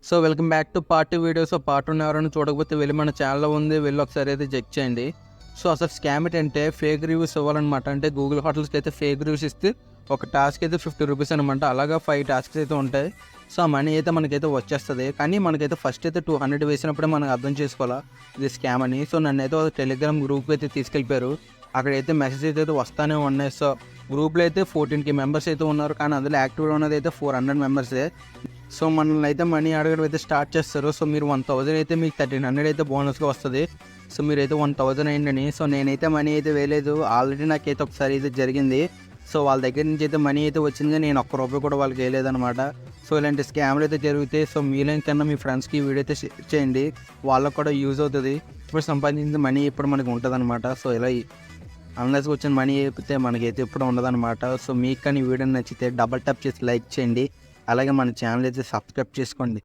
So welcome back to part 2 video. So part 1 ఎవరైనా చూడకపోతే వెళ్ళి మన ఛానల్లో ఉంది, వెళ్ళి ఒకసారి అయితే చెక్ చేయండి. సో అసలు స్కామ్ ఏంటంటే ఫేక్ రివ్యూస్ ఇవ్వాలన్నమాట. అంటే గూగుల్ హోటల్స్కి అయితే ఫేక్ రివ్యూస్ ఇస్తే ఒక టాస్క్ అయితే 50 రూపీస్ అనమాట. అలాగా 5 టాస్క్స్ అయితే ఉంటాయి. సో ఆ మనీ అయితే మనకైతే వచ్చేస్తుంది. కానీ మనకైతే ఫస్ట్ అయితే 200 వేసినప్పుడే మనం అర్థం చేసుకోవాలా ఇది స్కామ్ అని. సో నన్ను అయితే టెలిగ్రామ్ గ్రూప్కి అయితే తీసుకెళ్ళిపోయారు. అక్కడైతే మెసేజ్ అయితే వస్తానే ఉన్నాయి. సో గ్రూప్లో అయితే 14K మెంబర్స్ అయితే ఉన్నారు, కానీ అందులో యాక్టివ్గా ఉన్నది అయితే 400 మెంబర్సే. సో మనల్ని అయితే మనీ అడగడం అయితే స్టార్ట్ చేస్తారు. సో మీరు 1000 అయితే మీకు 1300 అయితే బోనస్గా వస్తుంది. సో మీరైతే 1000 అయిందని. సో నేనైతే మనీ అయితే వేయలేదు. ఆల్రెడీ నాకైతే ఒకసారి అయితే జరిగింది. సో వాళ్ళ దగ్గర నుంచి అయితే మనీ అయితే వచ్చింది, నేను ఒక్క రూపాయి కూడా వాళ్ళకి వేయలేదన్నమాట. సో ఇలాంటి స్కామ్లు అయితే జరుగుతాయి. సో మీలో కన్నా మీ ఫ్రెండ్స్కి ఈ వీడియో అయితే షేర్ చేయండి, వాళ్ళకు కూడా యూజ్ అవుతుంది. ఇప్పుడు సంపాదించిన మనీ ఇప్పుడు మనకి ఉంటుంది అనమాట. సో ఇలా అన్లెస్ వచ్చిన మనీ అయిపోతే మనకైతే ఎప్పుడు ఉండదన్నమాట. సో మీకు కానీ ఈ వీడియో నచ్చితే డబల్ ట్యాప్ చేసి లైక్ చేయండి. అలాగే మన ఛానల్ అయితే సబ్స్క్రైబ్ చేసుకోండి.